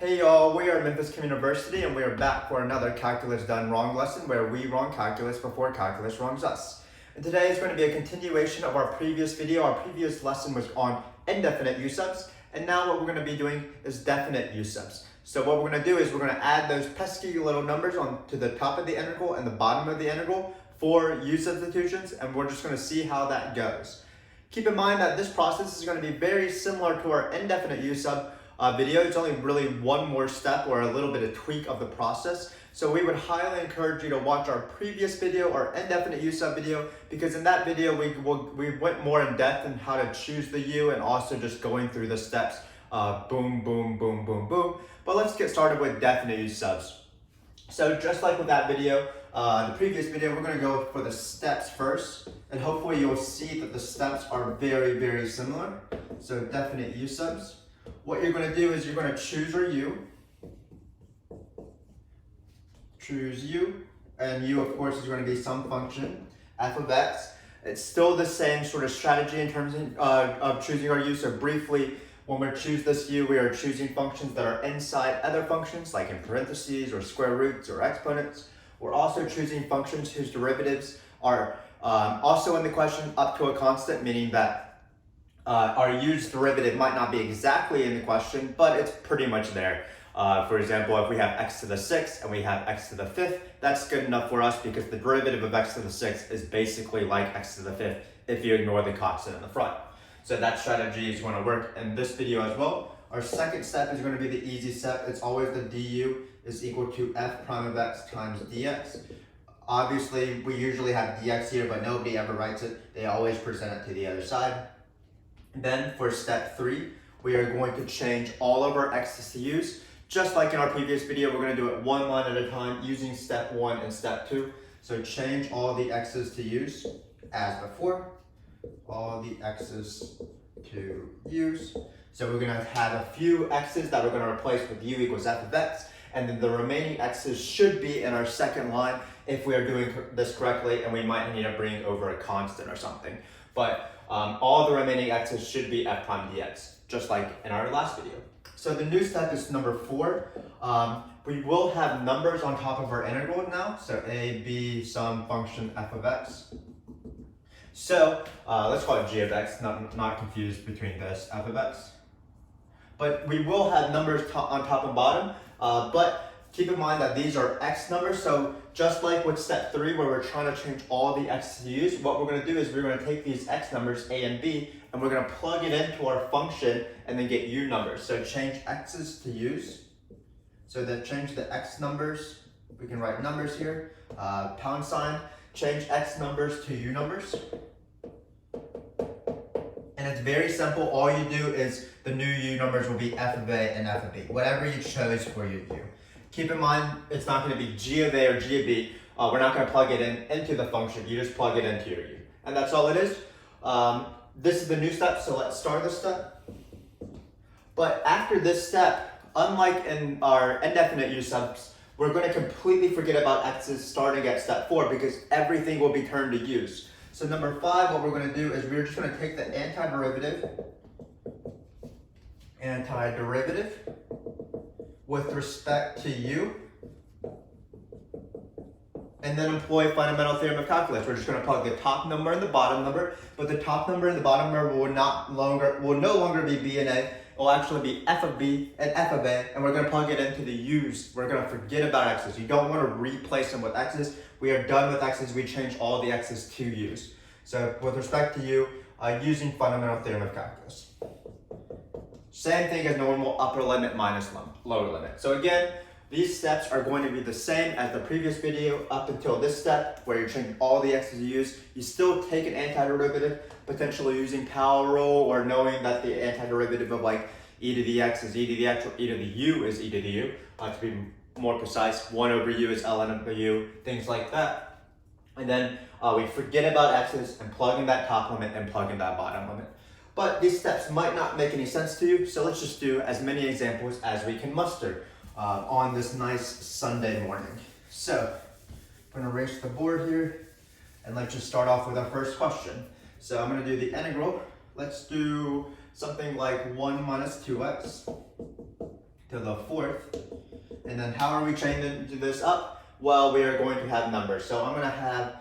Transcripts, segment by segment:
Hey y'all, we are Memphis University and we are back for another Calculus Done Wrong lesson where we wrong calculus before calculus wrongs us. And today is going to be a continuation of our previous video. Our previous lesson was on indefinite U-subs, and now what we're going to be doing is definite U-subs. So what we're going to do is we're going to add those pesky little numbers on to the top of the integral and the bottom of the integral for U-substitutions, and we're just going to see how that goes. Keep in mind that this process is going to be very similar to our indefinite U-sub video. It's only really one more step or a little bit of tweak of the process. So we would highly encourage you to watch our previous video, our indefinite U-sub video, because in that video we went more in depth in how to choose the U and also just going through the steps, boom, boom, boom, boom, boom. But let's get started with definite U-subs. So just like with that video, the previous video, we're going to go for the steps first, and hopefully you'll see that the steps are very, very similar. So definite U-subs. What you're going to do is you're going to choose your U. Choose U, and U of course is going to be some function, f of x. It's still the same sort of strategy in terms of choosing our U. So briefly, when we choose this U, we are choosing functions that are inside other functions, like in parentheses or square roots or exponents. We're also choosing functions whose derivatives are also in the question up to a constant, meaning that our U's derivative might not be exactly in the question, but it's pretty much there. For example, if we have x to the 6th and we have x to the 5th, that's good enough for us because the derivative of x to the 6th is basically like x to the 5th if you ignore the constant in the front. So that strategy is going to work in this video as well. Our second step is going to be the easy step. It's always the du is equal to f prime of x times dx. Obviously, we usually have dx here, but nobody ever writes it. They always present it to the other side. Then for step 3, we are going to change all of our x's to u's. Just like in our previous video, we're going to do it one line at a time using step 1 and step 2. So change all the x's to u's as before. All the x's to u's. So we're going to have a few x's that we're going to replace with u equals f of x. And then the remaining x's should be in our second line if we are doing this correctly, and we might need to bring over a constant or something. But all the remaining x's should be f prime dx, just like in our last video. So the new step is number 4. We will have numbers on top of our integral now. So a, b, some function f of x. So let's call it g of x, not confused between this f of x. But we will have numbers on top and bottom, but keep in mind that these are x numbers. So just like with step 3 where we're trying to change all the x's to u's, what we're going to do is we're going to take these x numbers, a and b, and we're going to plug it into our function and then get u numbers. So change x's to u's. So then change the x numbers. We can write numbers here, pound sign. Change x numbers to u numbers. And it's very simple. All you do is the new u numbers will be f of a and f of b, whatever you chose for your u. Keep in mind, it's not going to be g of a or g of b. We're not going to plug it into the function. You just plug it into your u. And that's all it is. This is the new step, so let's start this step. But after this step, unlike in our indefinite u-subs, we're going to completely forget about x's starting at step 4 because everything will be turned to u's. So number 5, what we're going to do is we're just going to take the antiderivative with respect to u, and then employ fundamental theorem of calculus. We're just going to plug the top number and the bottom number, but the top number and the bottom number will no longer be b and a. It will actually be f of b and f of a, and we're going to plug it into the u's. We're going to forget about x's. You don't want to replace them with x's. We are done with x's. We change all the x's to u's. So with respect to u, using fundamental theorem of calculus. Same thing as normal upper limit minus lower limit. So again, these steps are going to be the same as the previous video up until this step where you're changing all the x's to u's. You still take an antiderivative, potentially using power rule or knowing that the antiderivative of like e to the x is e to the x or e to the u is e to the u. To be more precise, 1 over u is ln of the u, things like that. And then we forget about x's and plug in that top limit and plug in that bottom limit. But these steps might not make any sense to you, so let's just do as many examples as we can muster on this nice Sunday morning. So I'm going to erase the board here, and let's just start off with our first question. So I'm going to do the integral. Let's do something like 1 minus 2x to the fourth. And then how are we changing this up? Well, we are going to have numbers. So I'm going to have,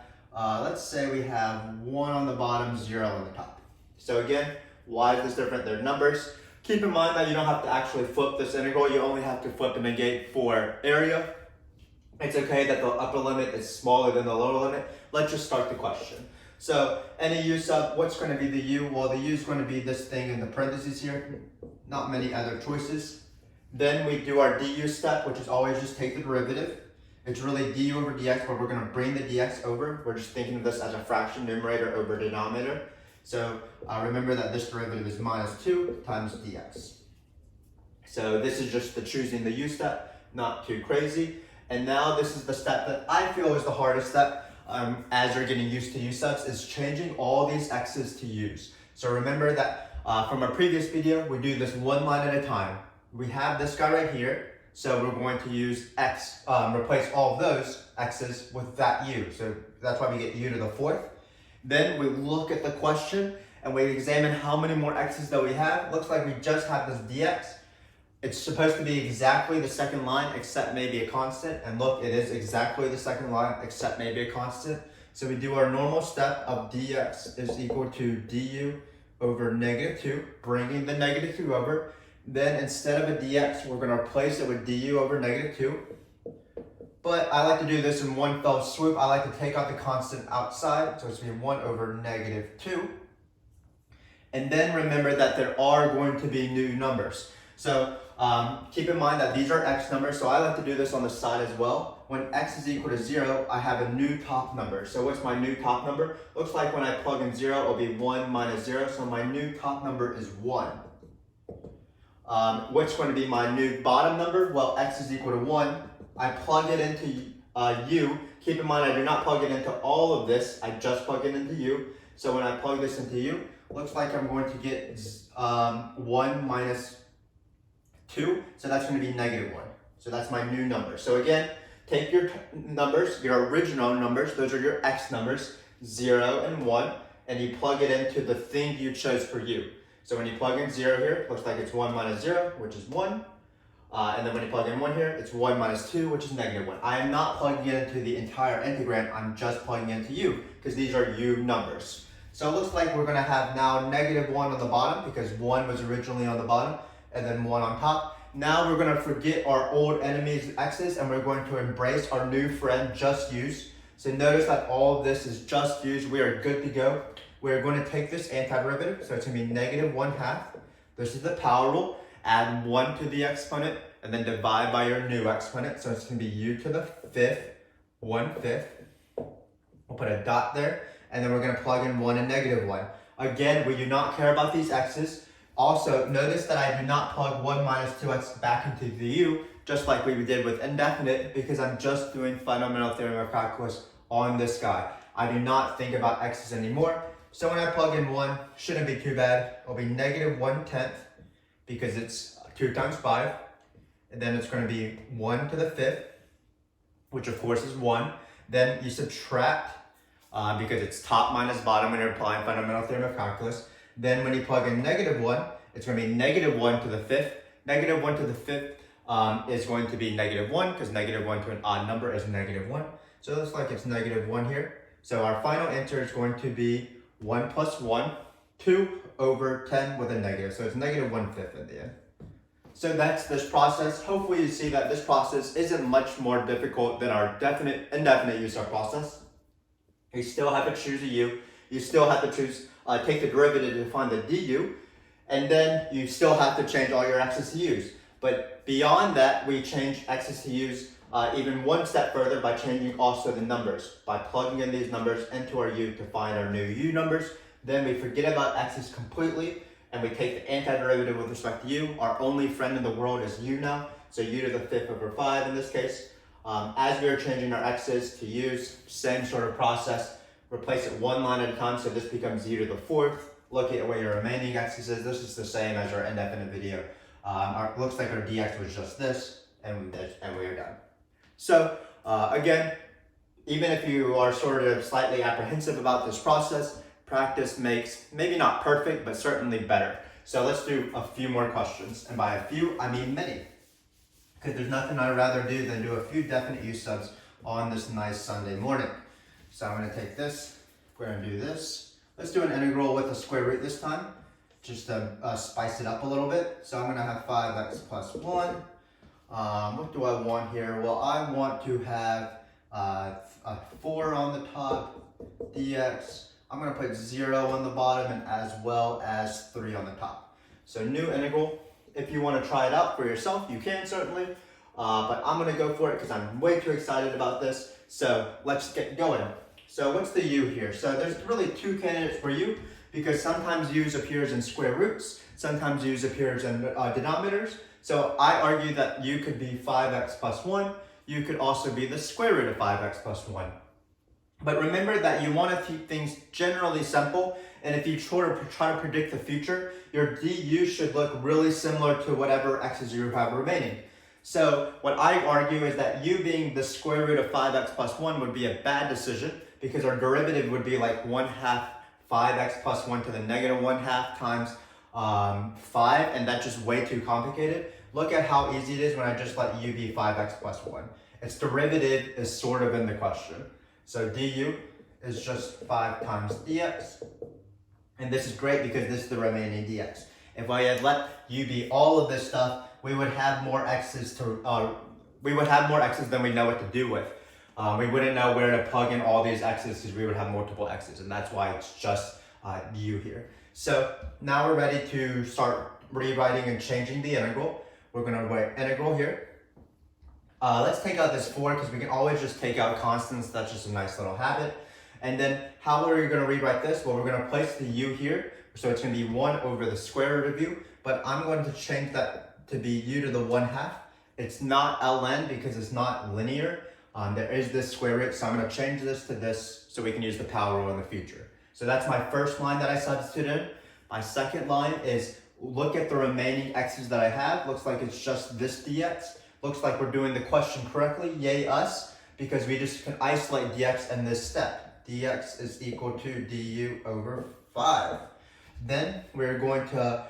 let's say we have 1 on the bottom, 0 on the top. So again, why is this different? They're numbers. Keep in mind that you don't have to actually flip this integral. You only have to flip and negate for area. It's okay that the upper limit is smaller than the lower limit. Let's just start the question. So any u sub, what's going to be the u? Well, the u is going to be this thing in the parentheses here. Not many other choices. Then we do our du step, which is always just take the derivative. It's really du over dx, but we're going to bring the dx over. We're just thinking of this as a fraction, numerator over denominator. So remember that this derivative is minus 2 times dx. So this is just the choosing the u step, not too crazy. And now this is the step that I feel is the hardest step as you're getting used to u subs, is changing all these x's to u's. So remember that from our previous video, we do this one line at a time. We have this guy right here, so we're going to use x, replace all of those x's with that u. So that's why we get u to the fourth. Then we look at the question and we examine how many more x's that we have. Looks like we just have this dx. It's supposed to be exactly the second line except maybe a constant. And look, it is exactly the second line except maybe a constant. So we do our normal step of dx is equal to du over negative 2, bringing the negative 2 over. Then instead of a dx, we're going to replace it with du over negative 2. But I like to do this in one fell swoop. I like to take out the constant outside. So it's going to be 1 over negative 2. And then remember that there are going to be new numbers. So keep in mind that these are x numbers. So I like to do this on the side as well. When x is equal to 0, I have a new top number. So what's my new top number? Looks like when I plug in 0, it'll be 1 minus 0. So my new top number is 1. What's going to be my new bottom number? Well, x is equal to 1. I plug it into u. Keep in mind, I do not plug it into all of this. I just plug it into u. So when I plug this into u, looks like I'm going to get 1 minus 2. So that's going to be negative 1. So that's my new number. So again, take your numbers, your original numbers. Those are your x numbers, 0 and 1. And you plug it into the thing you chose for u. So when you plug in 0 here, looks like it's 1 minus 0, which is 1. And then when you plug in 1 here, it's 1 minus 2, which is negative 1. I am not plugging it into the entire integrand. I'm just plugging it into u, because these are u numbers. So it looks like we're going to have now negative 1 on the bottom, because 1 was originally on the bottom, and then 1 on top. Now we're going to forget our old enemies x's, and we're going to embrace our new friend, just u's. So notice that all of this is just u's. We are good to go. We're going to take this antiderivative, so it's going to be negative 1/2. This is the power rule. Add 1 to the exponent, and then divide by your new exponent. So it's going to be u to the 5th, 1/5. We'll put a dot there, and then we're going to plug in 1 and negative 1. Again, we do not care about these x's. Also, notice that I do not plug 1 minus 2x back into the u, just like we did with indefinite, because I'm just doing fundamental theorem of calculus on this guy. I do not think about x's anymore. So when I plug in 1, shouldn't be too bad. It'll be negative 1/10, because it's 2 times 5. And then it's going to be 1 to the 5th, which of course is 1. Then you subtract, because it's top minus bottom when you're applying fundamental theorem of calculus. Then when you plug in negative 1, it's going to be negative 1 to the 5th. Negative 1 to the 5th is going to be negative 1, because negative 1 to an odd number is negative 1. So it looks like it's negative 1 here. So our final answer is going to be 1 plus 1, 2 over 10 with a negative. So it's negative 1/5 in the end. So that's this process. Hopefully you see that this process isn't much more difficult than our definite, indefinite u sub process. You still have to choose a u. You still have to choose, take the derivative to find the du. And then you still have to change all your x's to u's. But beyond that, we change x's to u's even one step further by changing also the numbers. By plugging in these numbers into our u to find our new u numbers. Then we forget about x's completely, and we take the antiderivative with respect to u. Our only friend in the world is u now, so u to the 5th over 5 in this case. As we are changing our x's to u's, same sort of process. Replace it one line at a time, so this becomes u to the 4th. Look at where your remaining x's is. This is the same as our indefinite video. Looks like our dx was just this, and we are done. So again, even if you are sort of slightly apprehensive about this process, practice makes maybe not perfect, but certainly better. So let's do a few more questions. And by a few, I mean many. because there's nothing I'd rather do than do a few definite U-subs on this nice Sunday morning. So I'm going to take this, we're going to do this. Let's do an integral with a square root this time, just to spice it up a little bit. So I'm going to have 5x plus 1. What do I want here? Well, I want to have a 4 on the top, dx. I'm going to put 0 on the bottom and as well as 3 on the top. So new integral. If you want to try it out for yourself, you can certainly. But I'm going to go for it because I'm way too excited about this. So let's get going. So what's the u here? So there's really two candidates for u, because sometimes u's appears in square roots, sometimes u's appears in denominators. So I argue that u could be 5x plus 1. U could also be the square root of 5x plus 1. But remember that you want to keep things generally simple, and if you try to predict the future, your du should look really similar to whatever x's you have remaining. So what I argue is that u being the square root of 5x plus 1 would be a bad decision, because our derivative would be like 1/2 5x plus 1 to the negative 1/2 times 5, and that's just way too complicated. Look at how easy it is when I just let u be 5x plus 1. Its derivative is sort of in the question. So du is just 5 times dx. And this is great because this is the remaining dx. If I had let u be all of this stuff, we would have more x's than we know what to do with. We wouldn't know where to plug in all these x's because we would have multiple x's, and that's why it's just u here. So now we're ready to start rewriting and changing the integral. We're going to write integral here. Let's take out this 4 because we can always just take out constants. That's just a nice little habit. And then how are we going to rewrite this? Well, we're going to place the u here. So it's going to be 1 over the square root of u. But I'm going to change that to be u to the 1/2. It's not ln because it's not linear. There is this square root. So I'm going to change this to this so we can use the power rule in the future. So that's my first line that I substituted in. My second line is look at the remaining x's that I have. Looks like it's just this dx. Looks like we're doing the question correctly, yay us, because we just can isolate dx in this step. Dx is equal to du over 5. Then we're going to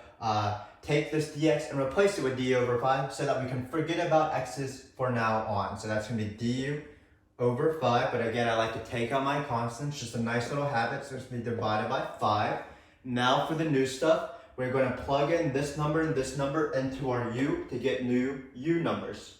take this dx and replace it with du over 5 so that we can forget about x's for now on. So that's going to be du over 5, but again, I like to take out my constants, just a nice little habit, so it's going to be divided by 5. Now for the new stuff, we're going to plug in this number and this number into our u to get new u numbers.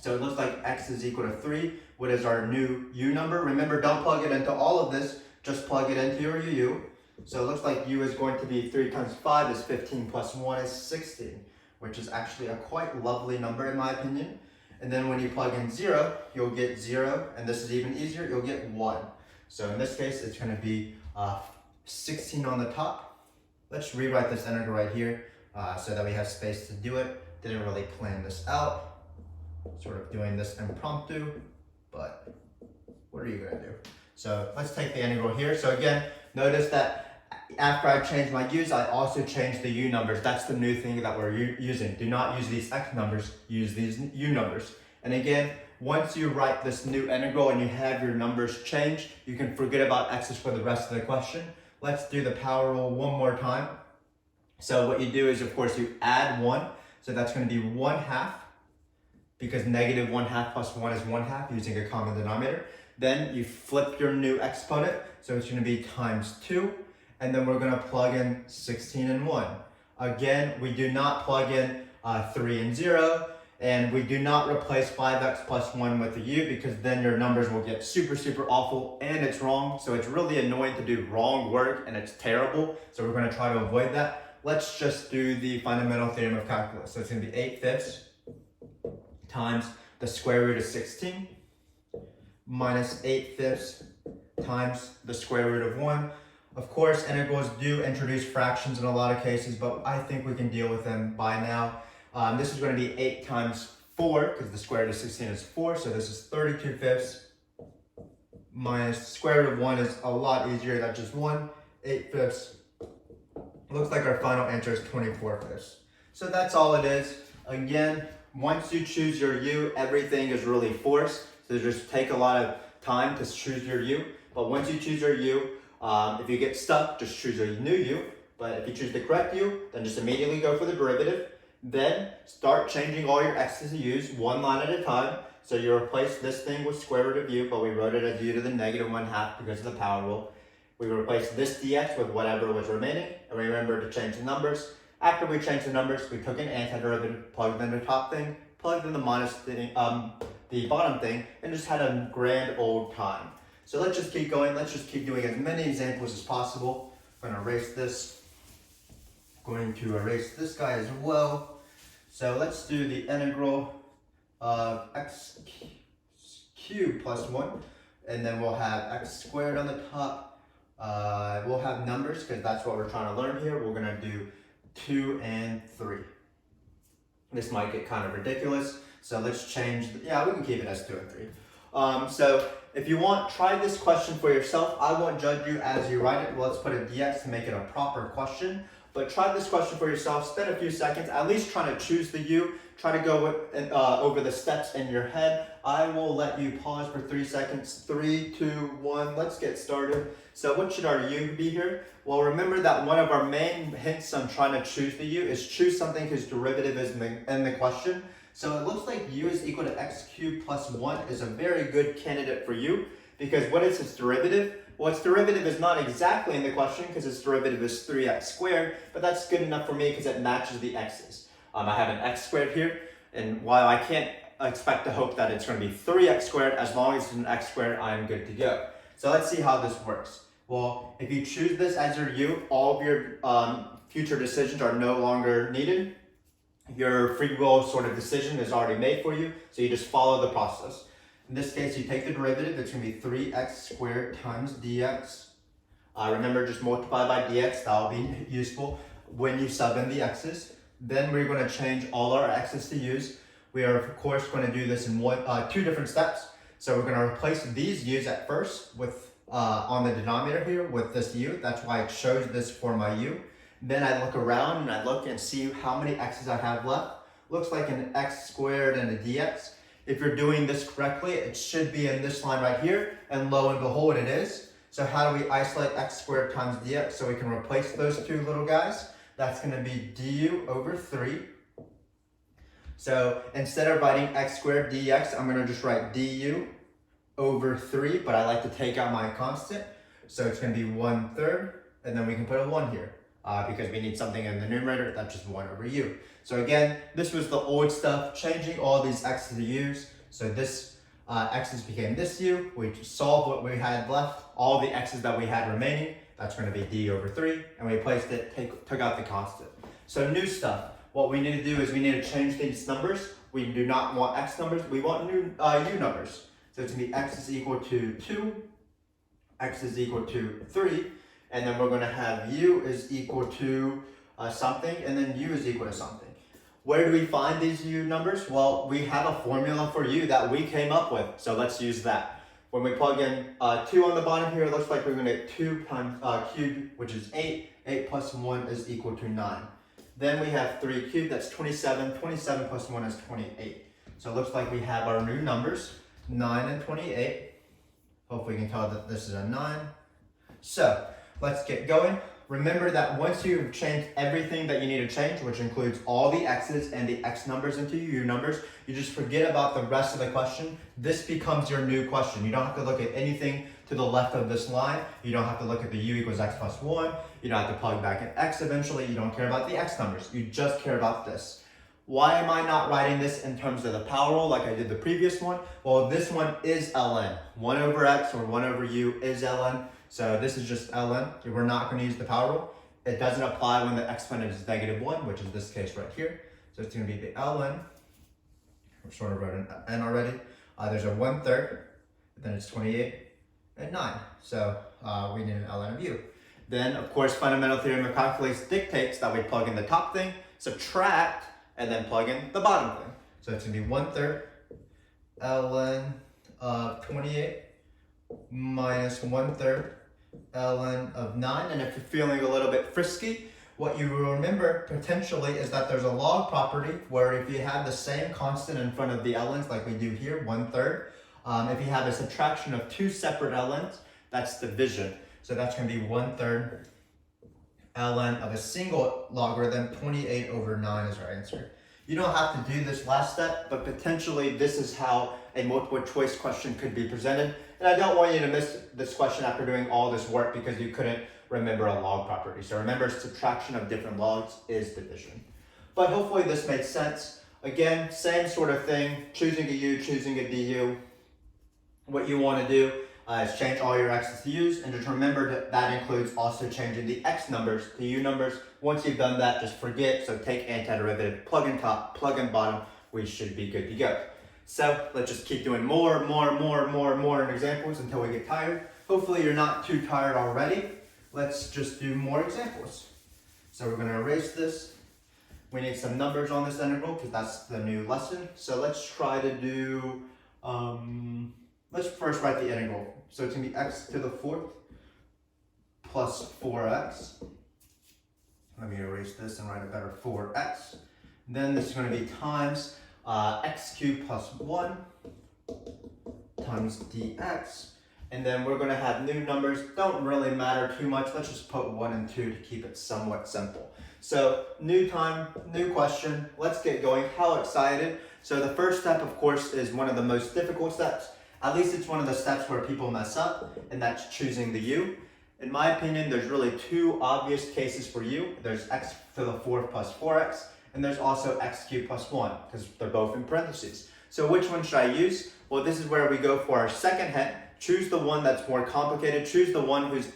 So it looks like x is equal to 3. What is our new u number? Remember, don't plug it into all of this, just plug it into your u. So it looks like u is going to be 3 times 5 is 15 plus 1 is 16, which is actually a quite lovely number in my opinion. And then when you plug in 0, you'll get 0, and this is even easier, you'll get 1. So in this case, it's going to be 16 on the top. Let's rewrite this integral right here so that we have space to do it. Didn't really plan this out. Sort of doing this impromptu, but what are you going to do? So let's take the integral here. So again, notice that after I change my u's, I also change the u numbers. That's the new thing that we're using. Do not use these x numbers, use these u numbers. And again, once you write this new integral and you have your numbers changed, you can forget about x's for the rest of the question. Let's do the power rule one more time. So what you do is, of course, you add 1. So that's going to be 1/2, because negative 1/2 plus 1 is 1/2 using a common denominator. Then you flip your new exponent. So it's going to be times 2. And then we're going to plug in 16 and 1. Again, we do not plug in 3 and 0. And we do not replace 5x plus 1 with the u, because then your numbers will get super, super awful and it's wrong. So it's really annoying to do wrong work and it's terrible. So we're going to try to avoid that. Let's just do the fundamental theorem of calculus. So it's going to be 8/5 times the square root of 16 minus 8/5 times the square root of 1. Of course, integrals do introduce fractions in a lot of cases, but I think we can deal with them by now. This is going to be 8 times 4, because the square root of 16 is 4, so this is 32/5 minus the square root of 1 is a lot easier, that's just 1, 8/5. Looks like our final answer is 24/5. So that's all it is. Again, once you choose your u, everything is really forced, so just take a lot of time to choose your u. But once you choose your u, if you get stuck, just choose a new u. But if you choose the correct u, then just immediately go for the derivative. Then start changing all your x's to u's one line at a time. So you replace this thing with square root of u, but we wrote it as u to the negative 1/2 because of the power rule. We replace this dx with whatever was remaining, and remember to change the numbers. After we changed the numbers, we took an antiderivative, plugged in the top thing, plugged in the minus thing, the bottom thing, and just had a grand old time. So let's just keep going. Let's just keep doing as many examples as possible. I'm going to erase this. Going to erase this guy as well. So let's do the integral of x cubed plus 1, and then we'll have x squared on the top. We'll have numbers because that's what we're trying to learn here. We're going to do 2 and 3. This might get kind of ridiculous, so let's change, yeah, we can keep it as 2 and 3. So if you want, try this question for yourself. I won't judge you as you write it. Let's put a dx to make it a proper question. But try this question for yourself. Spend a few seconds, at least trying to choose the u. Try to go over the steps in your head. I will let you pause for 3 seconds. 3, 2, 1, let's get started. So what should our u be here? Well, remember that one of our main hints on trying to choose the u is choose something whose derivative is in the question. So it looks like u is equal to x cubed plus 1 is a very good candidate for u, because what is its derivative? Well, its derivative is not exactly in the question because its derivative is 3x squared, but that's good enough for me because it matches the x's. I have an x squared here, and while I can't expect to hope that it's going to be 3x squared, as long as it's an x squared, I'm good to go. So let's see how this works. Well, if you choose this as your u, all of your future decisions are no longer needed. Your free will sort of decision is already made for you, so you just follow the process. In this case, you take the derivative, it's going to be 3x squared times dx. Remember, just multiply by dx, that will be useful when you sub in the x's. Then we're going to change all our x's to u's. We are, of course, going to do this in two different steps. So we're going to replace these u's at first with on the denominator here with this u. That's why I chose this for my u. Then I look around and I look and see how many x's I have left. Looks like an x squared and a dx. If you're doing this correctly, it should be in this line right here, and lo and behold, it is. So how do we isolate x squared times dx so we can replace those two little guys? That's going to be du over 3. So instead of writing x squared dx, I'm going to just write du over 3, but I like to take out my constant. So it's going to be 1/3, and then we can put a 1 here. Because we need something in the numerator, that's just 1 over u. So again, this was the old stuff, changing all these x's to u's. So this x's became this u. We solved what we had left, all the x's that we had remaining. That's going to be d over 3, and we placed it, took out the constant. So new stuff. What we need to do is we need to change these numbers. We do not want x numbers, we want new u numbers. So it's going to be x is equal to 2, x is equal to 3, and then we're going to have u is equal to something, and then u is equal to something. Where do we find these u numbers? Well, we have a formula for u that we came up with, so let's use that. When we plug in 2 on the bottom here, it looks like we're going to get 2 times cubed, which is 8. 8 plus 1 is equal to 9. Then we have 3 cubed, that's 27. 27 plus 1 is 28. So it looks like we have our new numbers, 9 and 28. Hopefully you can tell that this is a 9. So let's get going. Remember that once you've changed everything that you need to change, which includes all the x's and the x numbers into u numbers, you just forget about the rest of the question. This becomes your new question. You don't have to look at anything to the left of this line. You don't have to look at the u equals x plus 1. You don't have to plug back in x eventually. You don't care about the x numbers. You just care about this. Why am I not writing this in terms of the power rule like I did the previous one? Well, this one is ln. 1 over x or 1 over u is ln. So this is just ln. We're not going to use the power rule. It doesn't apply when the exponent is -1, which is this case right here. So it's going to be the ln. We sort of wrote an n already. There's a 1/3, then it's 28 and 9. So we need an ln of u. Then, of course, fundamental theorem of calculus dictates that we plug in the top thing, subtract, and then plug in the bottom thing. So it's going to be 1/3 ln of 28 minus 1/3 ln of 9. And if you're feeling a little bit frisky, what you will remember potentially is that there's a log property where if you have the same constant in front of the ln's like we do here, 1/3, if you have a subtraction of 2 separate ln's, that's division. So that's going to be 1/3 ln of a single logarithm, 28 over 9 is our answer. You don't have to do this last step, but potentially this is how a multiple choice question could be presented. And I don't want you to miss this question after doing all this work because you couldn't remember a log property. So remember, subtraction of different logs is division. But hopefully this makes sense. Again, same sort of thing, choosing a u, choosing a du. What you want to do is change all your x's to u's, and just remember that that includes also changing the x numbers to u numbers. Once you've done that, just forget, so take antiderivative, plug in top, plug in bottom, we should be good to go. So let's just keep doing more in examples until we get tired. Hopefully you're not too tired already. Let's just do more examples. So we're going to erase this. We need some numbers on this integral because that's the new lesson. So let's try to do, let's first write the integral. So it's going to be x to the 4th plus 4x. Let me erase this and write a better 4x. Then this is going to be times x cubed plus 1 times dx. And then we're going to have new numbers. Don't really matter too much. Let's just put 1 and 2 to keep it somewhat simple. So new time, new question. Let's get going. How excited. So the first step, of course, is one of the most difficult steps. At least it's one of the steps where people mess up, and that's choosing the u. In my opinion, there's really two obvious cases for u. There's x to the 4th plus 4x, and there's also x cubed plus 1, because they're both in parentheses. So which one should I use? Well, this is where we go for our second hint. Choose the one that's more complicated. Choose the one whose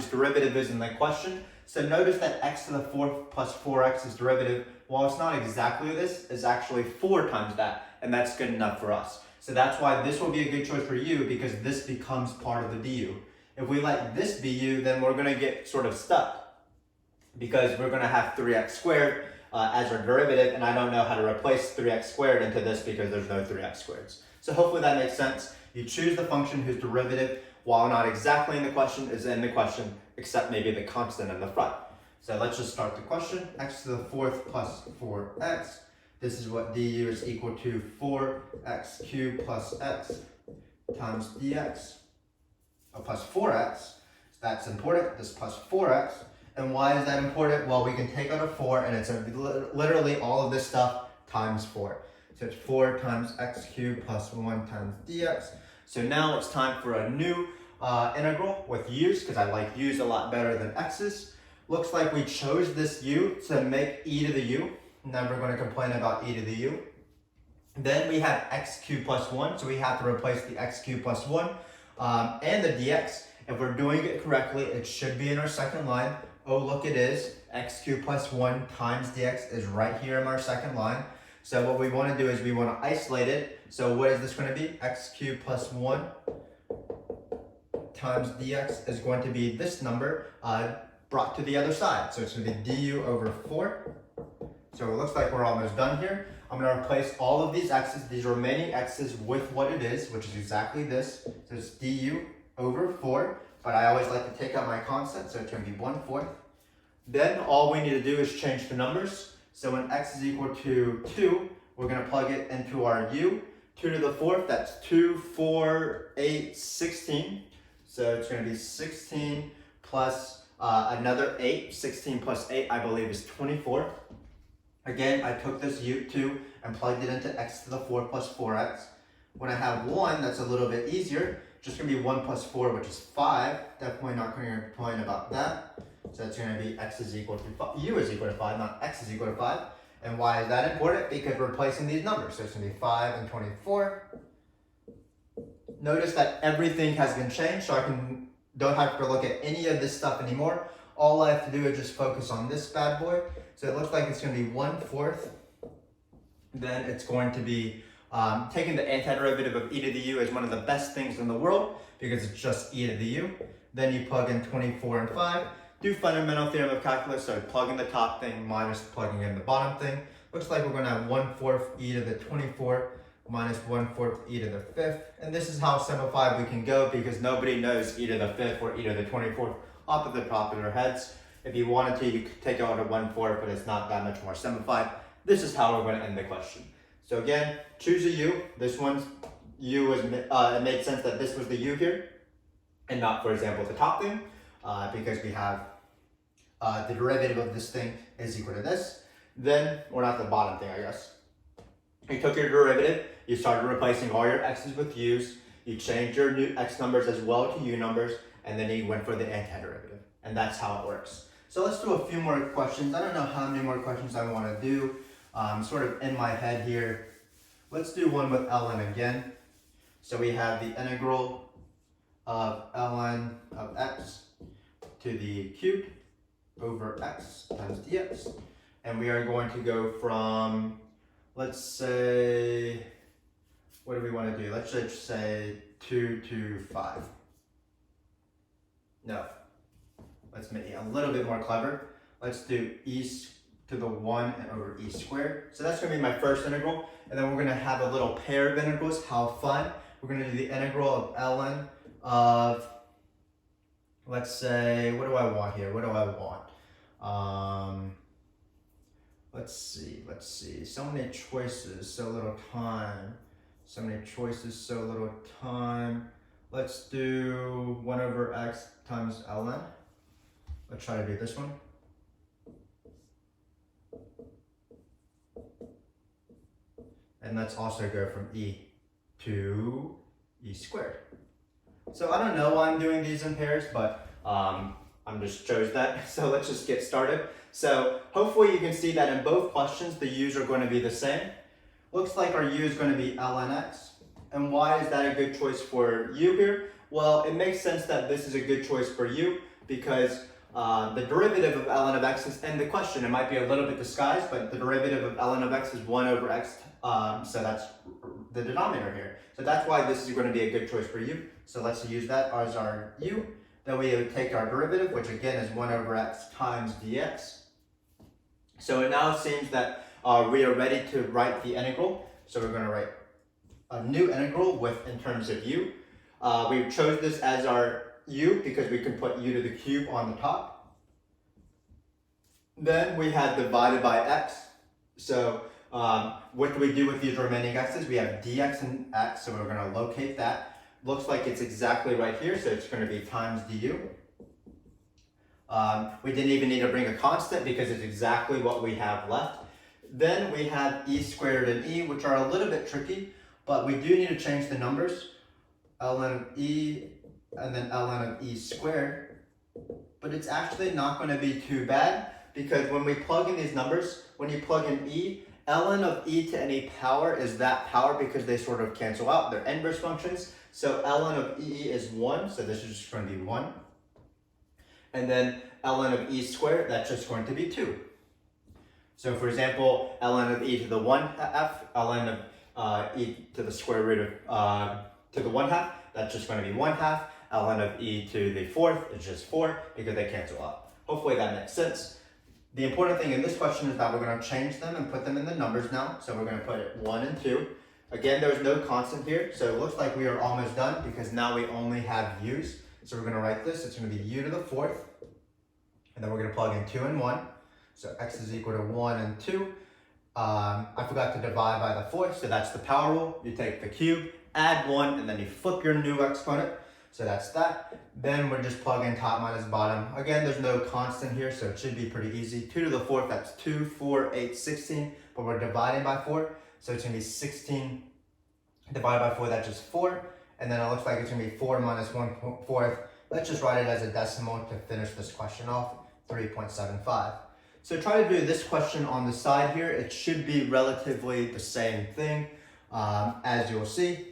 derivative is in the question. So notice that x to the 4th plus 4x's derivative, while it's not exactly this, is actually 4 times that, and that's good enough for us. So that's why this will be a good choice for u, because this becomes part of the du. If we let this be u, then we're going to get sort of stuck, because we're going to have 3x squared as our derivative, and I don't know how to replace 3x squared into this because there's no 3x squareds. So hopefully that makes sense. You choose the function whose derivative, while not exactly in the question, is in the question, except maybe the constant in the front. So let's just start the question. X to the 4th plus 4x. This is what du is equal to 4x cubed plus x times dx. Plus 4x. So that's important. This plus 4x. And why is that important? Well, we can take out a 4, and it's literally all of this stuff times 4. So it's 4 times x cubed plus 1 times dx. So now it's time for a new integral with u's, because I like u's a lot better than x's. Looks like we chose this u to make e to the u. Never going to complain about e to the u. Then we have x cubed plus 1, so we have to replace the x cubed plus 1 and the dx. If we're doing it correctly, it should be in our second line. Oh, look, it is. X cubed plus 1 times dx is right here in our second line. So what we want to do is we want to isolate it. So what is this going to be? X cubed plus 1 times dx is going to be this number brought to the other side. So it's going to be du over 4. So it looks like we're almost done here. I'm going to replace all of these x's, these remaining x's, with what it is, which is exactly this. So it's du over 4, but I always like to take out my constant, so it's going to be 1/4. Then all we need to do is change the numbers. So when x is equal to 2, we're going to plug it into our u. 2 to the 4th, that's 2, 4, 8, 16. So it's going to be 16 plus another 8. 16 plus 8, I believe, is 24. Again, I took this u2 and plugged it into x to the 4 plus 4x. When I have 1, that's a little bit easier. Just going to be 1 plus 4, which is 5. Definitely not going to complain about that. So it's going to be x is equal to 5, u is equal to 5, not x is equal to 5. And why is that important? Because we're replacing these numbers. So it's going to be 5 and 24. Notice that everything has been changed, so I don't have to look at any of this stuff anymore. All I have to do is just focus on this bad boy. So it looks like it's going to be 1/4. Then it's going to be taking the antiderivative of e to the u is one of the best things in the world because it's just e to the u. Then you plug in 24 and 5. Do fundamental theorem of calculus, so plug in the top thing minus plugging in the bottom thing. Looks like we're going to have 1/4 e to the 24 minus 1/4 e to the 5th. And this is how simplified we can go because nobody knows e to the 5th or e to the 24th off of the top of their heads. If you wanted to, you could take out a 1/4, but it's not that much more simplified. This is how we're going to end the question. So again, choose a u. This one's u was, it made sense that this was the u here and not, for example, the top thing because we have the derivative of this thing is equal to this. Then, or not the bottom thing, I guess. You took your derivative, you started replacing all your x's with u's, you changed your new x numbers as well to u numbers, and then you went for the antiderivative. And that's how it works. So let's do a few more questions. I don't know how many more questions I want to do. Sort of in my head here. Let's do one with ln again. So we have the integral of ln of x to the cubed over x times dx. And we are going to go from, let's say, what do we want to do? Let's just say 2 to 5. No. Let's make it a little bit more clever. Let's do e to the 1 and over e squared. So that's going to be my first integral. And then we're going to have a little pair of integrals. How fun. We're going to do the integral of ln of, let's say, what do I want here? What do I want? Let's see. So many choices, so little time. So many choices, so little time. Let's do 1 over x times ln. Let's try to do this one. And let's also go from e to e squared. So I don't know why I'm doing these in pairs, but I'm just chose that. So let's just get started. So hopefully you can see that in both questions, the u's are going to be the same. Looks like our u is going to be ln x. And why is that a good choice for u here? Well, it makes sense that this is a good choice for u because the derivative of ln of x is in the question. It might be a little bit disguised, but the derivative of ln of x is 1 over x. So that's the denominator here. So that's why this is going to be a good choice for u. So let's use that as our u. Then we would take our derivative, which again is 1 over x times dx. So it now seems that we are ready to write the integral. So we're going to write a new integral in terms of u. We chose this as our u because we can put u to the cube on the top. Then we have divided by x. So what do we do with these remaining x's? We have dx and x, so we're going to locate that. Looks like it's exactly right here, so it's going to be times du. We didn't even need to bring a constant because it's exactly what we have left. Then we have e squared and e, which are a little bit tricky, but we do need to change the numbers. Ln of e and then ln of e squared. But it's actually not going to be too bad because when we plug in these numbers, when you plug in e, ln of e to any power is that power because they sort of cancel out. They're inverse functions. So ln of e is 1, so this is just going to be 1. And then ln of e squared, that's just going to be 2. So for example, ln of e to the 1/2, ln of e to the square root of to the 1/2, that's just going to be 1/2. Ln of e to the 4th is just 4 because they cancel out. Hopefully that makes sense. The important thing in this question is that we're going to change them and put them in the numbers now. So we're going to put it 1 and 2. Again, there's no constant here, so it looks like we are almost done because now we only have u's. So we're going to write this. It's going to be u to the 4th. And then we're going to plug in 2 and 1. So x is equal to 1 and 2. I forgot to divide by the 4th, so that's the power rule. You take the cube, add 1, and then you flip your new exponent. So that's that. Then we're just plugging top minus bottom. Again, there's no constant here, so it should be pretty easy. 2 to the 4th, that's 2, 4, 8, 16. But we're dividing by 4, so it's going to be 16 divided by 4, that's just 4. And then it looks like it's going to be 4 minus 1/4. Let's just write it as a decimal to finish this question off, 3.75. So try to do this question on the side here. It should be relatively the same thing as you'll see.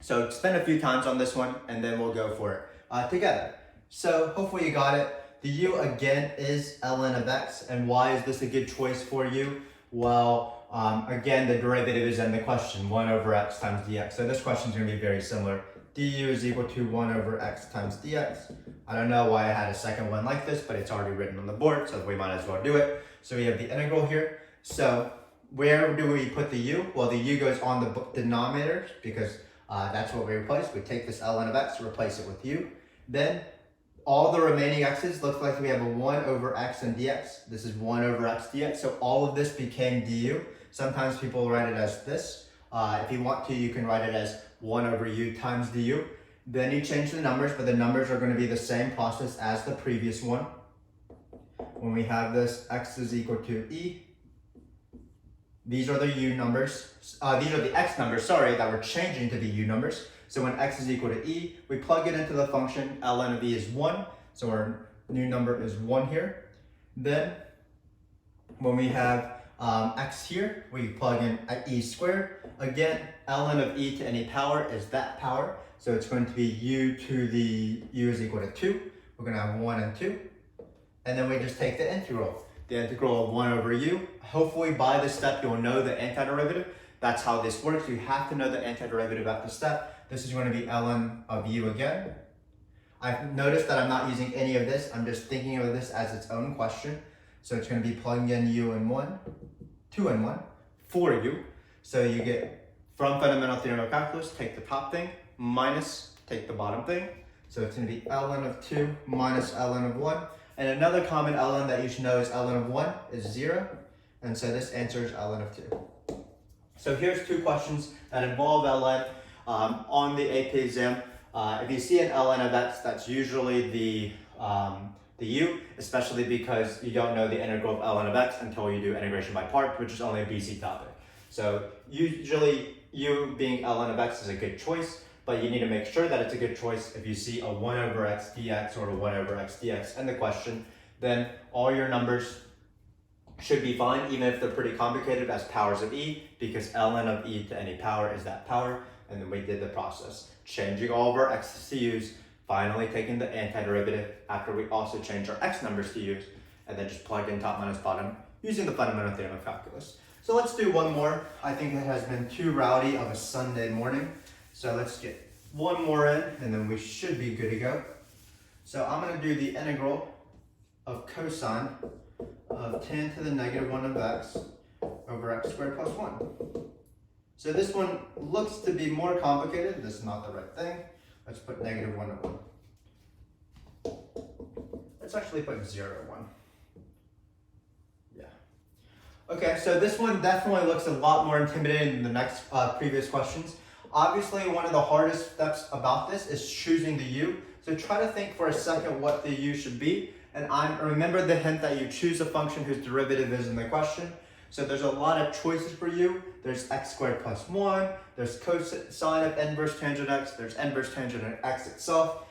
So spend a few times on this one and then we'll go for it together. So hopefully you got it. The u again is ln of x, and why is this a good choice for you? Well, again, the derivative is in the question, 1 over x times dx. So this question is going to be very similar. du is equal to 1 over x times dx. I don't know why I had a second one like this, but it's already written on the board, so we might as well do it. So we have the integral here. So where do we put the u? Well, the u goes on the denominator because that's what we replace. We take this ln of x, replace it with u. Then all the remaining x's looks like we have a 1 over x and dx. This is 1 over x dx. So all of this became du. Sometimes people write it as this. If you want to, you can write it as 1 over u times du. Then you change the numbers, but the numbers are going to be the same process as the previous one. when we have this, x is equal to e. These are the u numbers. These are the x numbers, sorry, that we're changing to be u numbers. So when x is equal to e, we plug it into the function. ln of e is 1. So our new number is 1 here. Then when we have x here, we plug in at e squared. Again, ln of e to any power is that power. So it's going to be u to the u is equal to 2. We're going to have 1 and 2. And then we just take the integral. The integral of 1 over u. Hopefully by this step you'll know the antiderivative. That's how this works. You have to know the antiderivative at this step. This is going to be ln of u again. I've noticed that I'm not using any of this. I'm just thinking of this as its own question. So it's going to be plugging in u and 1, 2 and 1, for u. So you get from fundamental theorem of calculus, take the top thing, minus take the bottom thing. So it's going to be ln of 2 minus ln of 1. And another common ln that you should know is ln of 1 is 0. And so this answer is ln of 2. So here's two questions that involve ln on the AP exam. If you see an ln of x, that's usually the u, especially because you don't know the integral of ln of x until you do integration by parts, which is only a BC topic. So usually u being ln of x is a good choice, but you need to make sure that it's a good choice. If you see a 1 over x dx or a 1 over x dx in the question, then all your numbers should be fine, even if they're pretty complicated as powers of e, because ln of e to any power is that power. And then we did the process, changing all of our x's to u's, finally taking the antiderivative after we also change our x numbers to u's, and then just plug in top minus bottom using the fundamental theorem of calculus. So let's do one more. I think it has been too rowdy of a Sunday morning. So let's get one more in, and then we should be good to go. So I'm going to do the integral of cosine of tan to the negative 1 of x over x squared plus 1. So this one looks to be more complicated. This is not the right thing. Let's put negative 1 and 1. Let's actually put 0 and 1. Yeah. Okay, so this one definitely looks a lot more intimidating than the next previous questions. Obviously, one of the hardest steps about this is choosing the u. So try to think for a second what the u should be. And remember the hint that you choose a function whose derivative is in the question. So there's a lot of choices for u. There's x squared plus 1. There's cosine of inverse tangent x. There's inverse tangent of x itself.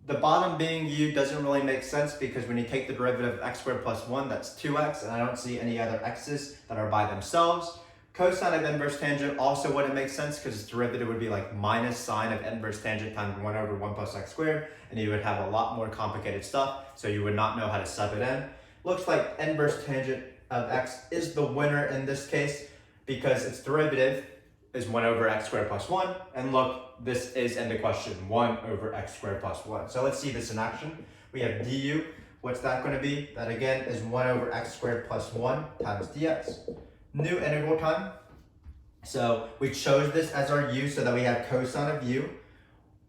The bottom being u doesn't really make sense because when you take the derivative of x squared plus 1, that's 2x. And I don't see any other x's that are by themselves. Cosine of inverse tangent also wouldn't make sense because its derivative would be like minus sine of inverse tangent times 1 over 1 plus x squared. And you would have a lot more complicated stuff. So you would not know how to sub it in. Looks like inverse tangent of x is the winner in this case because its derivative is 1 over x squared plus 1. And look, this is in the question, 1 over x squared plus 1. So let's see this in action. We have du. What's that going to be? That again is 1 over x squared plus 1 times dx. New integral time. So we chose this as our u so that we have cosine of u.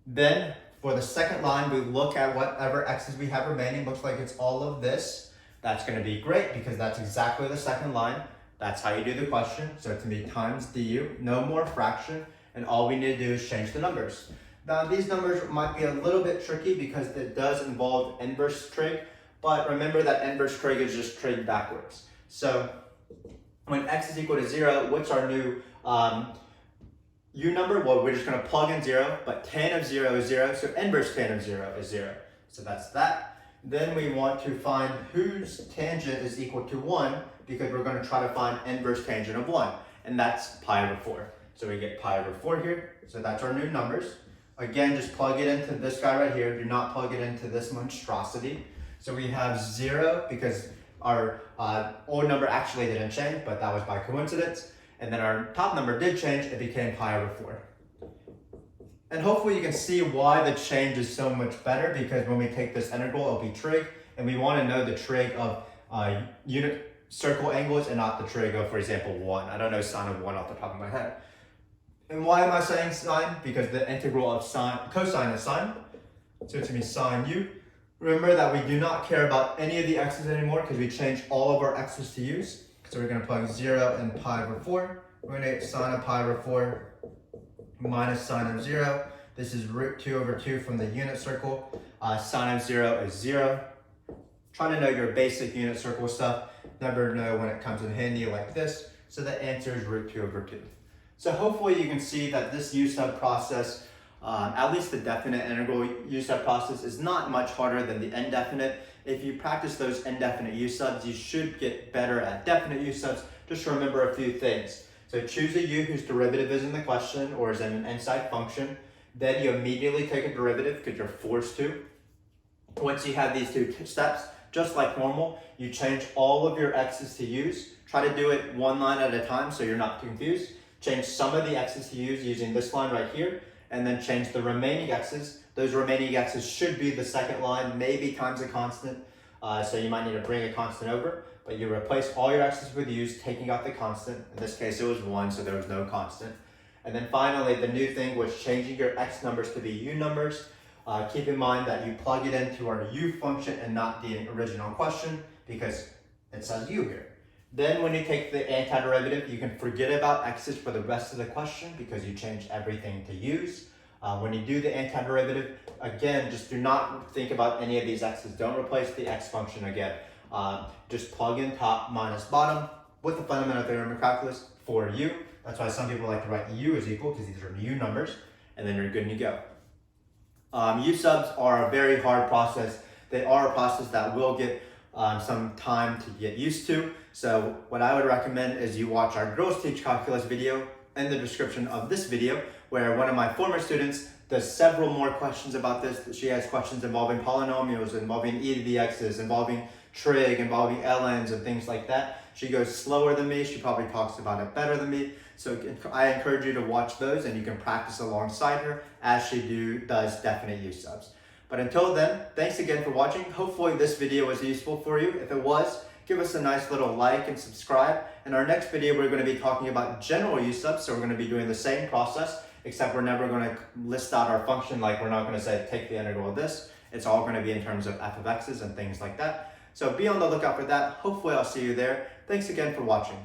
Then for the second line, we look at whatever x's we have remaining. Looks like it's all of this. That's going to be great because that's exactly the second line. That's how you do the question. So it's going to be times du, no more fraction. And all we need to do is change the numbers. Now these numbers might be a little bit tricky because it does involve inverse trig. But remember that inverse trig is just trig backwards. So when x is equal to 0, what's our new u number? Well, we're just going to plug in 0, but tan of 0 is 0, so inverse tan of 0 is 0. So that's that. Then we want to find whose tangent is equal to 1, because we're going to try to find inverse tangent of 1, and that's pi over 4. So we get pi over 4 here, so that's our new numbers. Again, just plug it into this guy right here. Do not plug it into this monstrosity. So we have 0, because our old number actually didn't change, but that was by coincidence. And then our top number did change. It became pi over 4. And hopefully you can see why the change is so much better, because when we take this integral, it'll be trig. And we want to know the trig of unit circle angles and not the trig of, for example, 1. I don't know sine of 1 off the top of my head. And why am I saying sine? Because the integral of cosine is sine. So it's going to be sine u. Remember that we do not care about any of the x's anymore because we changed all of our x's to u's. So we're going to plug 0 and pi over 4. We're going to get sine of pi over 4 minus sine of 0. This is root 2 over 2 from the unit circle. Sine of 0 is 0. try to know your basic unit circle stuff. Never know when it comes in handy like this. So the answer is root 2 over 2. So hopefully you can see that this U-sub process, at least the definite integral U-sub process, is not much harder than the indefinite. If you practice those indefinite U-subs, you should get better at definite U-subs. Just remember a few things. So choose a U whose derivative is in the question or is in an inside function. Then you immediately take a derivative because you're forced to. Once you have these two steps, just like normal, you change all of your x's to u's. Try to do it one line at a time so you're not confused. Change some of the x's to u's using this line right here, and then change the remaining x's. Those remaining x's should be the second line, maybe times a constant. So you might need to bring a constant over, but you replace all your x's with u's, taking out the constant. In this case, it was 1, so there was no constant. And then finally, the new thing was changing your x numbers to be u numbers. Keep in mind that you plug it into our u function and not the original question because it says u here. Then when you take the antiderivative, you can forget about x's for the rest of the question because you changed everything to u's. When you do the antiderivative, again, just do not think about any of these x's. Don't replace the x function again. Just plug in top minus bottom with the fundamental theorem of calculus for u. That's why some people like to write u is equal because these are u numbers, and then you're good to go. U-subs are a very hard process. They are a process that will get some time to get used to. So what I would recommend is you watch our Girls Teach Calculus video in the description of this video, where one of my former students does several more questions about this. She has questions involving polynomials, involving e to the x's, involving trig, involving ln's and things like that. She goes slower than me. She probably talks about it better than me. So I encourage you to watch those and you can practice alongside her as she does definite U-subs. But until then, thanks again for watching. Hopefully this video was useful for you. If it was, give us a nice little like and subscribe. In our next video, we're going to be talking about general U-subs. So we're going to be doing the same process, except we're never going to list out our function. Like we're not going to say, take the integral of this. It's all going to be in terms of f of x's and things like that. So be on the lookout for that. Hopefully I'll see you there. Thanks again for watching.